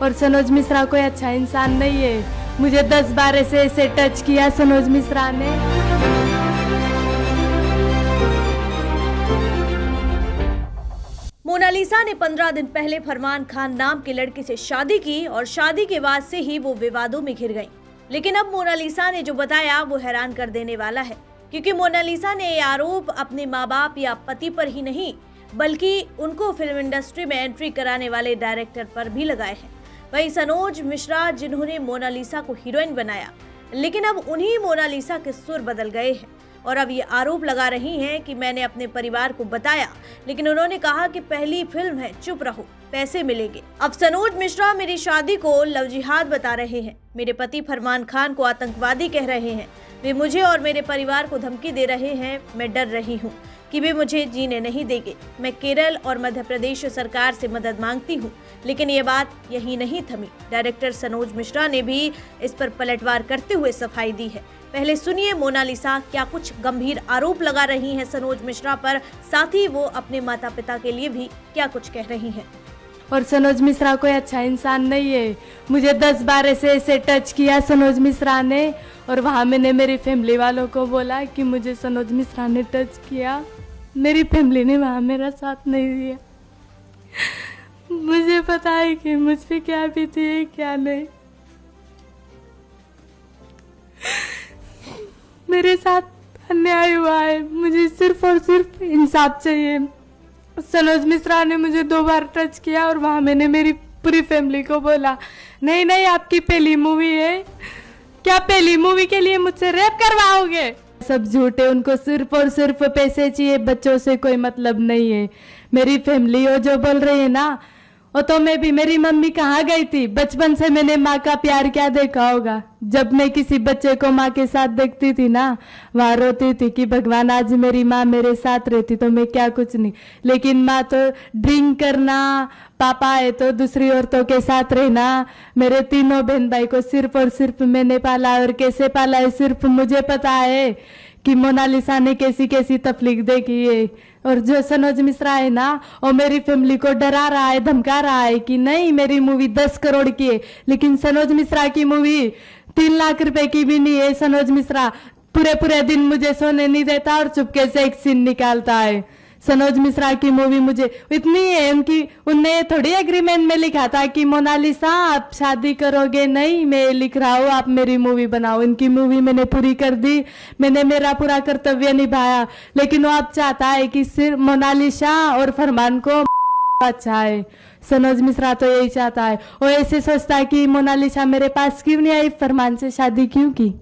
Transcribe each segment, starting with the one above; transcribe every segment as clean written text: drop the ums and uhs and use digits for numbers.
और सनोज मिश्रा कोई अच्छा इंसान नहीं है। मुझे 10 बार ऐसे टच किया सनोज मिश्रा ने। मोनालिसा ने 15 दिन पहले फरमान खान नाम के लड़के से शादी की और शादी के बाद से ही वो विवादों में घिर गईं। लेकिन अब मोनालिसा ने जो बताया वो हैरान कर देने वाला है, क्योंकि मोनालिसा ने ये आरोप अपने माँ बाप या पति पर ही नहीं बल्कि उनको फिल्म इंडस्ट्री में एंट्री कराने वाले डायरेक्टर पर भी लगाए हैं। वहीं सनोज मिश्रा जिन्होंने मोनालिसा को हीरोइन बनाया, लेकिन अब उन्हीं मोनालिसा के सुर बदल गए हैं और अब ये आरोप लगा रही हैं कि मैंने अपने परिवार को बताया, लेकिन उन्होंने कहा कि पहली फिल्म है, चुप रहो, पैसे मिलेंगे। अब सनोज मिश्रा मेरी शादी को लव जिहाद बता रहे हैं। मेरे पति फरमान खान को आतंकवादी कह रहे हैं। वे मुझे और मेरे परिवार को धमकी दे रहे हैं। मैं डर रही हूँ कि वे मुझे जीने नहीं देंगे। मैं केरल और मध्य प्रदेश सरकार से मदद मांगती हूँ, लेकिन ये बात यही नहीं थमी। डायरेक्टर सनोज मिश्रा ने भी इस पर पलटवार करते हुए सफाई दी है। पहले सुनिए मोनालिसा क्या कुछ गंभीर आरोप लगा रही हैं सनोज मिश्रा पर, साथ ही वो अपने माता पिता के लिए भी क्या कुछ कह रही हैं। और सनोज मिश्रा कोई अच्छा इंसान नहीं है। मुझे 10 बार ऐसे टच किया सनोज मिश्रा ने, और वहाँ मैंने मेरी फैमिली वालों को बोला कि मुझे सनोज मिश्रा ने टच किया। मेरी फैमिली ने वहाँ मेरा साथ नहीं दिया। मुझे पता है कि मुझ पे क्या बीती है क्या नहीं। मेरे साथ अन्याय हुआ है। मुझे सिर्फ और सिर्फ इंसाफ चाहिए। सनोज मिश्रा ने मुझे 2 बार टच किया और वहाँ मैंने मेरी पूरी फैमिली को बोला, नहीं नहीं आपकी पहली मूवी है, क्या पहली मूवी के लिए मुझसे रेप करवाओगे? सब झूठे, उनको सिर्फ और सिर्फ पैसे चाहिए, बच्चों से कोई मतलब नहीं है। मेरी फैमिली वो जो बोल रही है ना, वो तो मैं भी, मेरी मम्मी कहाँ गई थी? बचपन से मैंने माँ का प्यार क्या देखा होगा। जब मैं किसी बच्चे को माँ के साथ देखती थी ना, वहाँ रोती थी कि भगवान आज मेरी माँ मेरे साथ रहती तो मैं क्या कुछ नहीं। लेकिन माँ तो ड्रिंक करना, पापा है तो दूसरी औरतों के साथ रहना। मेरे तीनों बहन भाई को सिर्फ और सिर्फ मैंने पाला, और कैसे पाला है सिर्फ मुझे पता है कि मोनालिसा ने कैसी कैसी तकलीफ देखी है। और जो सनोज मिश्रा है ना, वो मेरी फैमिली को डरा रहा है, धमका रहा है कि नहीं मेरी मूवी 10 करोड़ की है, लेकिन सनोज मिश्रा की मूवी 3 लाख रुपए की भी नहीं है। सनोज मिश्रा पूरे दिन मुझे सोने नहीं देता और चुपके से एक सीन निकालता है। सनोज मिश्रा की मूवी मुझे इतनी है उनकी, उनने थोड़ी एग्रीमेंट में लिखा था कि मोनालिसा आप शादी करोगे, नहीं मैं लिख रहा हूँ आप मेरी मूवी बनाओ। इनकी मूवी मैंने पूरी कर दी, मैंने मेरा पूरा कर्तव्य निभाया, लेकिन वो अब चाहता है कि सिर्फ मोनालिसा और फरमान को अच्छा है। सनोज मिश्रा तो यही चाहता है। वो ऐसे सोचता है कि मोनालिसा मेरे पास क्यों नहीं आई, फरमान से शादी क्यों की।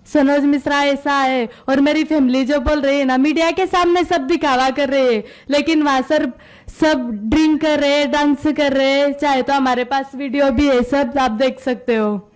सनोज मिश्रा ऐसा है। और मेरी फैमिली जो बोल रही है ना, मीडिया के सामने सब दिखावा कर रहे हैं, लेकिन वहाँ सर सब ड्रिंक कर रहे हैं, डांस कर रहे हैं। चाहे तो हमारे पास वीडियो भी है, सब आप देख सकते हो।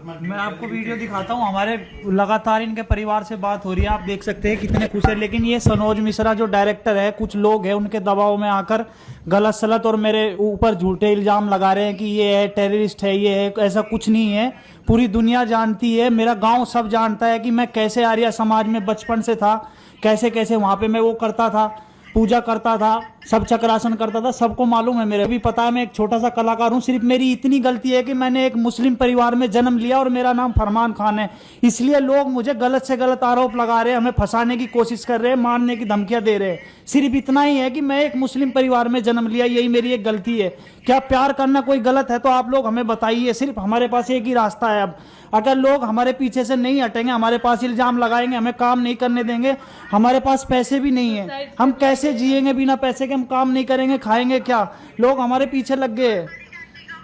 मैं आपको वीडियो दिखाता हूँ। हमारे लगातार इनके परिवार से बात हो रही है, आप देख सकते हैं कितने खुश है। लेकिन ये सनोज मिश्रा जो डायरेक्टर है, कुछ लोग हैं उनके दबाव में आकर गलत सलत और मेरे ऊपर झूठे इल्जाम लगा रहे हैं कि ये है टेररिस्ट है, ये है। ऐसा कुछ नहीं है। पूरी दुनिया जानती है, मेरा गांव सब जानता है कि मैं कैसे आर्य समाज में बचपन से था, कैसे कैसे वहां पे मैं वो करता था, पूजा करता था, सब चक्रासन करता था, सबको मालूम है। मेरे भी पता है मैं एक छोटा सा कलाकार हूँ। सिर्फ मेरी इतनी गलती है कि मैंने एक मुस्लिम परिवार में जन्म लिया और मेरा नाम फरमान खान है। इसलिए लोग मुझे गलत से गलत आरोप लगा रहे हैं, हमें फंसाने की कोशिश कर रहे हैं, मारने की धमकियां दे रहे हैं। सिर्फ इतना ही है कि मैं एक मुस्लिम परिवार में जन्म लिया, यही मेरी एक गलती है। क्या प्यार करना कोई गलत है तो आप लोग हमें बताइए। सिर्फ हमारे पास एक ही रास्ता है अब। अगर लोग हमारे पीछे से नहीं हटेंगे, हमारे पास इल्जाम लगाएंगे, हमें काम नहीं करने देंगे, हमारे पास पैसे भी नहीं है, हम कैसे जिएंगे बिना पैसे के? हम काम नहीं करेंगे, खाएंगे क्या? लोग हमारे पीछे लग गए हैं।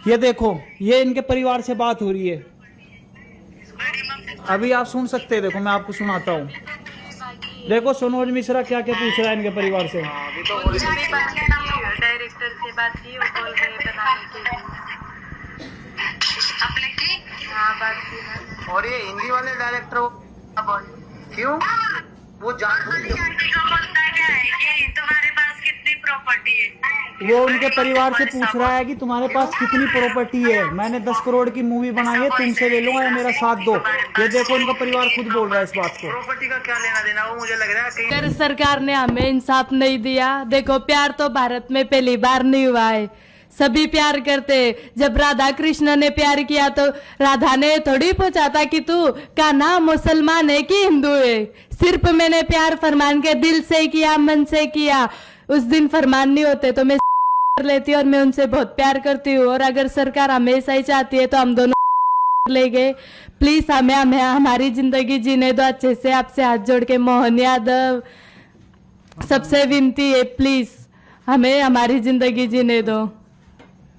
ये देखो, ये इनके परिवार से बात हो रही है, अभी आप सुन सकते हैं। देखो मैं आपको सुनाता हूँ। देखो सनोज मिश्रा क्या क्या पूछ रहा है इनके परिवार से। डायरेक्टर से बात की, वो बोल रहे बनाने के लिए। आपने की? हाँ बात की ना। और ये हिंदी वाले डायरेक्टर क्यों? वो क्या है कि तुम्हारे पास कितनी प्रॉपर्टी है? वो उनके परिवार से पूछ रहा है कि तुम्हारे पास कितनी प्रॉपर्टी है। मैंने 10 करोड़ की मूवी बनाई है, तुमसे ले लूंगा या मेरा साथ दो। ये देखो उनका परिवार खुद बोल रहा है इस बात को। प्रॉपर्टी का क्या लेना देना, वो मुझे लग रहा है कहीं अगर सरकार ने हमें इंसाफ नहीं दिया। देखो प्यार तो भारत में पहली बार नहीं हुआ है। सभी प्यार करते। जब राधा कृष्ण ने प्यार किया तो राधा ने थोड़ी पूछा था कि तू का नाम मुसलमान है कि हिंदू है। सिर्फ मैंने प्यार फरमान के दिल से किया, मन से किया। उस दिन फरमान नहीं होते तो मैं कर लेती और मैं उनसे बहुत प्यार करती हूँ। और अगर सरकार हमेशा ही चाहती है तो हम दोनों ले गए। प्लीज हमें हमारी जिंदगी जीने दो अच्छे से। आपसे हाथ जोड़ के मोहन यादव सबसे विनती है, प्लीज हमें हमारी जिंदगी जीने दो।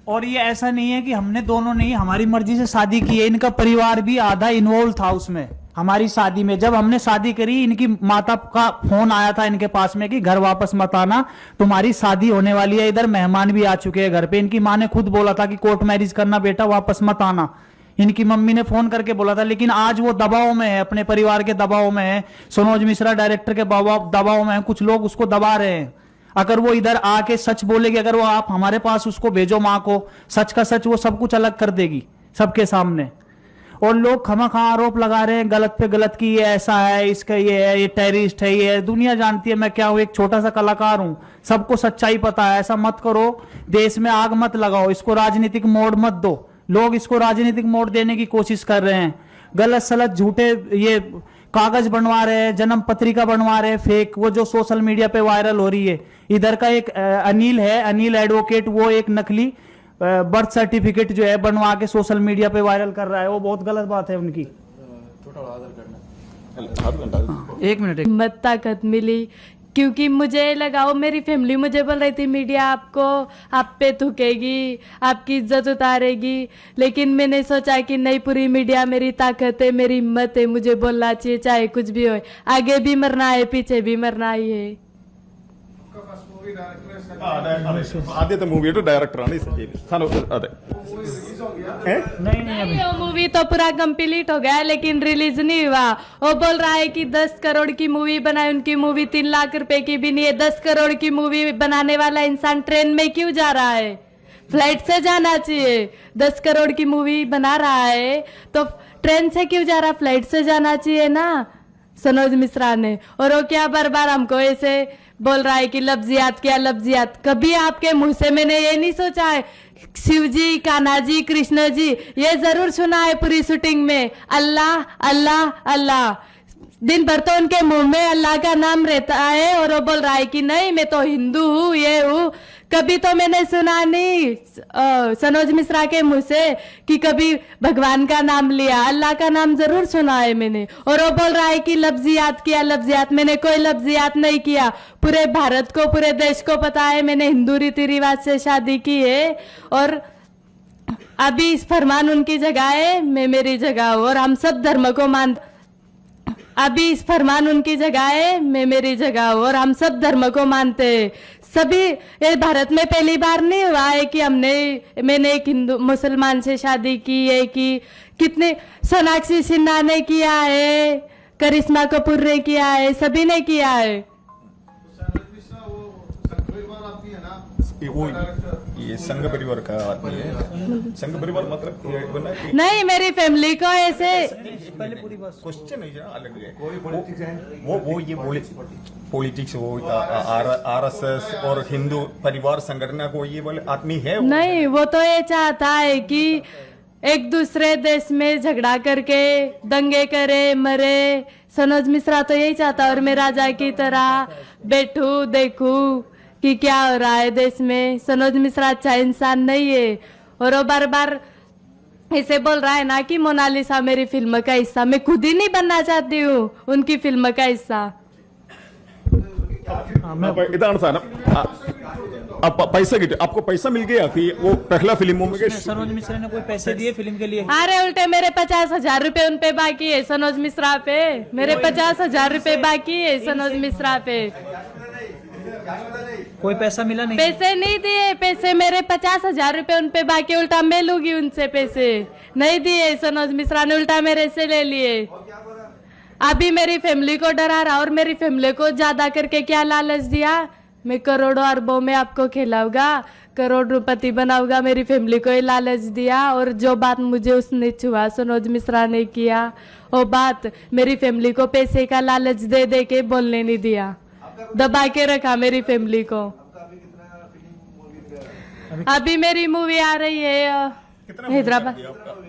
और ये ऐसा नहीं है कि हमने दोनों नहीं हमारी मर्जी से शादी की है, इनका परिवार भी आधा इन्वॉल्व था उसमें। हमारी शादी में जब हमने शादी करी, इनकी माता का फोन आया था इनके पास में कि घर वापस मत आना, तुम्हारी शादी होने वाली है, इधर मेहमान भी आ चुके हैं घर पे। इनकी माँ ने खुद बोला था कि कोर्ट मैरिज करना बेटा, वापस मत आना। इनकी मम्मी ने फोन करके बोला था, लेकिन आज वो दबाव में है, अपने परिवार के दबाव में है, सनोज मिश्रा डायरेक्टर के दबाव में है, कुछ लोग उसको दबा रहे हैं। अगर वो इधर आके सच बोलेगी, अगर वो आप हमारे पास उसको भेजो माँ को, सच का सच, वो सब कुछ अलग कर देगी सबके सामने। और लोग खामखा आरोप लगा रहे हैं गलत पे गलत की, ये ऐसा है, इसका ये है, ये टेररिस्ट है, ये है। दुनिया जानती है मैं क्या हूं, एक छोटा सा कलाकार हूं, सबको सच्चाई पता है। ऐसा मत करो, देश में आग मत लगाओ, इसको राजनीतिक मोड़ मत दो। लोग इसको राजनीतिक मोड़ देने की कोशिश कर रहे हैं, गलत सलत झूठे ये कागज बनवा रहे हैं, जन्म पत्रिका बनवा रहे हैं फेक, वो जो सोशल मीडिया पे वायरल हो रही है। इधर का एक अनिल है, अनिल एडवोकेट, वो एक नकली बर्थ सर्टिफिकेट जो है बनवा के सोशल मीडिया पे वायरल कर रहा है, वो बहुत गलत बात है उनकी। एक मिनट। हिम्मत ताकत मिली क्योंकि मुझे लगा, वो मेरी फैमिली मुझे बोल रही थी मीडिया आपको आप पे थूकेगी, आपकी इज्जत उतारेगी, लेकिन मैंने सोचा कि नहीं, पूरी मीडिया मेरी ताकत है, मेरी हिम्मत है, मुझे बोलना चाहिए चाहे कुछ भी हो। आगे भी मरना है, पीछे भी मरना ही है। ആദ്യത്തെ മൂവിയുടെ ഡയറക്ടറാണ് ഈ സജീവ് അതെ नहीं, वो मूवी तो पूरा कंप्लीट हो गया लेकिन रिलीज नहीं हुआ। वो बोल रहा है कि 10 करोड़ की मूवी बनाए, उनकी मूवी 3 लाख रुपए की भी नहीं है। 10 करोड़ की मूवी बनाने वाला इंसान ट्रेन में क्यों जा रहा है? फ्लाइट से जाना चाहिए। 10 करोड़ की मूवी बना रहा है तो ट्रेन से क्यों जा रहा, फ्लाइट से जाना चाहिए ना सनोज मिश्रा ने। और वो क्या बार बार हमको ऐसे बोल रहा है कि लफ्जियात क्या लफ्जियात। कभी आपके मुंह से मैंने ये नहीं सोचा है शिव जी, कान्हा जी, कृष्ण जी, ये जरूर सुना है पूरी शूटिंग में अल्लाह अल्लाह अल्लाह। दिन भर तो उनके मुंह में अल्लाह का नाम रहता है और वो बोल रहा है कि नहीं मैं तो हिंदू हूँ, ये हूँ। कभी तो मैंने सुना नहीं सनोज मिश्रा के मुंह से कि कभी भगवान का नाम लिया, अल्लाह का नाम जरूर सुना है मैंने। और वो बोल रहा है कि लफ्जियात किया लफ्जियात, मैंने कोई लफ्जियात नहीं किया। पूरे भारत को, पूरे देश को पता है मैंने हिंदू रीति रिवाज से शादी की है। और अभी इस फरमान उनकी जगह है, मैं मेरी जगह हूँ और हम सब धर्म को मान। अभी इस फरमान उनकी जगह है, मैं मेरी जगह हूँ और हम सब धर्म को मानते हैं। सभी, ये भारत में पहली बार नहीं हुआ है कि मैंने एक हिंदू मुसलमान से शादी की है। कि कितने, सोनाक्षी सिन्हा ने किया है, करिश्मा कपूर ने किया है, सभी ने किया है। वो ये संघ परिवार का आदमी है। संघ परिवार मतलब ये बना कि नहीं, मेरी फैमिली को ऐसे क्वेश्चन है अलग है। वो ये पॉलिटिक्स, वो आरएसएस और हिंदू परिवार संगठन को ये वाले आदमी है। नहीं, वो तो ये चाहता है कि एक दूसरे देश में झगड़ा करके दंगे करे, मरे। सनोज मिश्रा तो यही चाहता है और मैं राजा की तरह बैठूं देखूं कि क्या हो रहा है देश में। सनोज मिश्रा अच्छा इंसान नहीं है और वो बार बार ऐसे बोल रहा है ना कि मोनालिसा मेरी फिल्म का हिस्सा। मैं खुद ही नहीं बनना चाहती हूँ उनकी फिल्म का हिस्सा। ഇതാണ് സാധനം. पैसा किटे आपको पैसा मिल गया फिर वो पहला फिल्मों में सनोज मिश्रा ने कोई पैसे दिए फिल्म के लिए? अरे उल्टे मेरे 50,000 रुपए उन पे बाकी है सनोज मिश्रा पे। मेरे 50,000 रुपए बाकी है सनोज मिश्रा पे। कोई पैसा मिला नहीं? पैसे नहीं दिए, पैसे मेरे 50,000 रुपए उन पे बाकी। उल्टा मैं लूंगी उनसे पैसे, नहीं दिए सनोज मिश्रा ने, उल्टा मेरे से ले लिए। अभी मेरी फैमिली को डरा रहा और मेरी फैमिली को ज्यादा करके क्या लालच दिया, मैं करोड़ों अरबों में आपको खिलाऊंगा, करोड़पति बनाऊंगा, मेरी फैमिली को ही लालच दिया। और जो बात मुझे उसने छुआ सनोज मिश्रा ने किया, वो बात मेरी फैमिली को पैसे का लालच दे दे के बोलने नहीं दिया, दबा के रखा मेरी फैमिली को। अभी मेरी मूवी आ रही है हैदराबाद,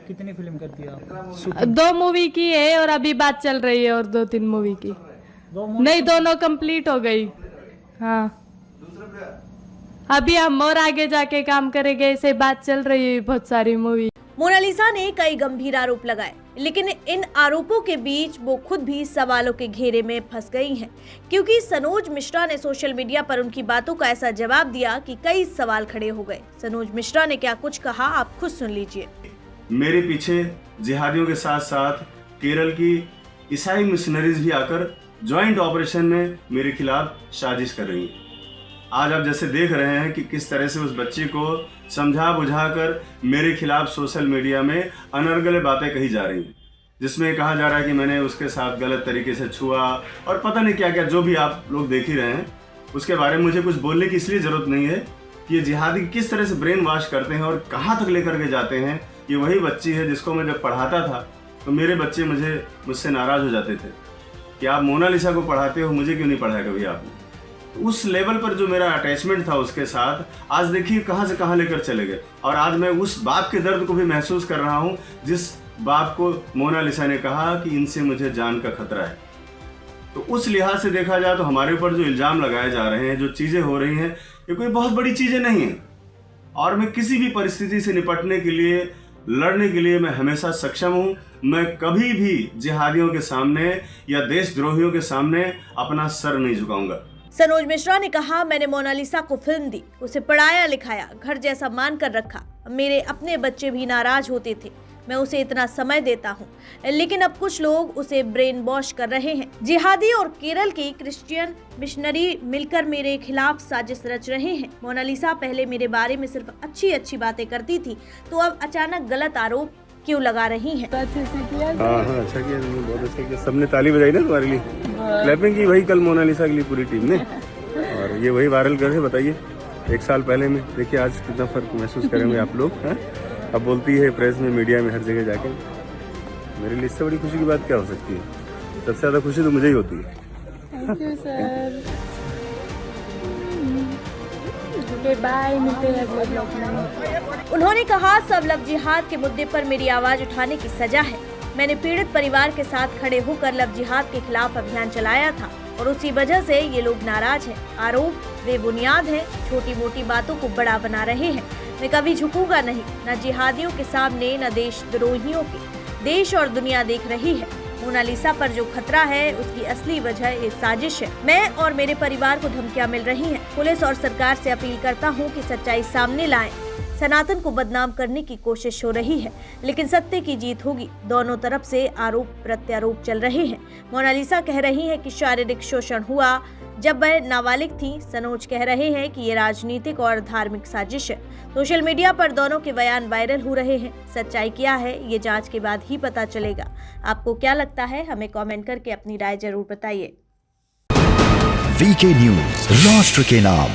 कितनी फिल्म कर दी आप? 2 मूवी की है और अभी बात चल रही है और 2-3 मूवी की। नहीं, दोनों कंप्लीट हो गई। हाँ, अभी हम और आगे जाके काम करेंगे, ऐसे बात चल रही है बहुत सारी मूवी। मोनालिसा ने कई गंभीर आरोप लगाए, लेकिन इन आरोपों के बीच वो खुद भी सवालों के घेरे में फंस गई हैं, क्योंकि सनोज मिश्रा ने सोशल मीडिया पर उनकी बातों का ऐसा जवाब दिया कि कई सवाल खड़े हो गए। सनोज मिश्रा ने क्या कुछ कहा, आप खुद सुन लीजिए। मेरे पीछे जिहादियों के साथ साथ केरल की ईसाई मिशनरीज भी आकर ज्वाइंट ऑपरेशन में मेरे खिलाफ साजिश कर रही हैं। आज आप जैसे देख रहे हैं कि किस तरह से उस बच्ची को समझा बुझाकर मेरे खिलाफ सोशल मीडिया में अनर्गल बातें कही जा रही हैं, जिसमें कहा जा रहा है कि मैंने उसके साथ गलत तरीके से छुआ और पता नहीं क्या क्या, जो भी आप लोग देख ही रहे हैं। उसके बारे में मुझे कुछ बोलने की इसलिए ज़रूरत नहीं है कि ये जिहादी किस तरह से ब्रेन वॉश करते हैं और कहाँ तक लेकर के जाते हैं। ये वही बच्ची है जिसको मैं जब पढ़ाता था तो मेरे बच्चे मुझसे नाराज़ हो जाते थे कि आप मोनालिसा को पढ़ाते हो, मुझे क्यों नहीं पढ़ाया कभी आपने। उस लेवल पर जो मेरा अटैचमेंट था उसके साथ, आज देखिए कहाँ से कहाँ लेकर चले गए। और आज मैं उस बाप के दर्द को भी महसूस कर रहा हूँ जिस बाप को मोनालिसा ने कहा कि इनसे मुझे जान का खतरा है। तो उस लिहाज से देखा जाए तो हमारे ऊपर जो इल्ज़ाम लगाए जा रहे हैं, जो चीज़ें हो रही हैं, ये कोई बहुत बड़ी चीज़ें नहीं हैं। और मैं किसी भी परिस्थिति से निपटने के लिए, लड़ने के लिए मैं हमेशा सक्षम हूँ। मैं कभी भी जिहादियों के सामने या देशद्रोहियों के सामने अपना सर नहीं झुकाऊंगा। सनोज मिश्रा ने कहा, मैंने मोनालिसा को फिल्म दी, उसे पढ़ाया लिखाया, घर जैसा मान कर रखा। मेरे अपने बच्चे भी नाराज होते थे, मैं उसे इतना समय देता हूँ, लेकिन अब कुछ लोग उसे ब्रेन वॉश कर रहे हैं। जिहादी और केरल की क्रिश्चियन मिशनरी मिलकर मेरे खिलाफ साजिश रच रहे हैं। मोनालिसा पहले मेरे बारे में सिर्फ अच्छी बातें करती थी, तो अब अचानक गलत आरोप क्यों लगा रही हैं? हाँ अच्छा किया तुमने, बहुत अच्छा किया। सबने ताली बजाई ना तुम्हारे लिए, क्लैपिंग की भाई कल मोनालिसा के लिए पूरी टीम ने, और ये वही वायरल कर रहे। बताइए 1 साल पहले में, देखिए आज कितना फर्क महसूस करेंगे आप लोग। अब बोलती है प्रेस में, मीडिया में, हर जगह जाके। मेरे लिए इससे बड़ी खुशी की बात क्या हो सकती है? सबसे ज़्यादा खुशी तो मुझे ही होती है। थैंक यू सर, बाय, मिलते हैं अगले ब्लॉग में। उन्होंने कहा, सब लव जिहाद के मुद्दे पर मेरी आवाज उठाने की सजा है। मैंने पीड़ित परिवार के साथ खड़े होकर लव जिहाद के खिलाफ अभियान चलाया था और उसी वजह से ये लोग नाराज हैं। आरोप बेबुनियाद हैं, छोटी मोटी बातों को बड़ा बना रहे हैं। मैं कभी झुकूंगा नहीं, न जिहादियों के सामने, न देशद्रोहियों के। देश और दुनिया देख रही है। मोनालिसा पर जो खतरा है उसकी असली वजह ये साजिश है। मैं और मेरे परिवार को धमकियां मिल रही हैं। पुलिस और सरकार से अपील करता हूं कि सच्चाई सामने लाएं। सनातन को बदनाम करने की कोशिश हो रही है, लेकिन सत्य की जीत होगी। दोनों तरफ से आरोप प्रत्यारोप चल रहे हैं। मोनालिसा कह रही है कि शारीरिक शोषण हुआ जब वह नाबालिग थी। सनोज कह रहे हैं कि ये राजनीतिक और धार्मिक साजिश है। सोशल मीडिया पर दोनों के बयान वायरल हो रहे हैं। सच्चाई क्या है ये जांच के बाद ही पता चलेगा। आपको क्या लगता है, हमें कमेंट करके अपनी राय जरूर बताइए। वीके न्यूज, राष्ट्र के नाम।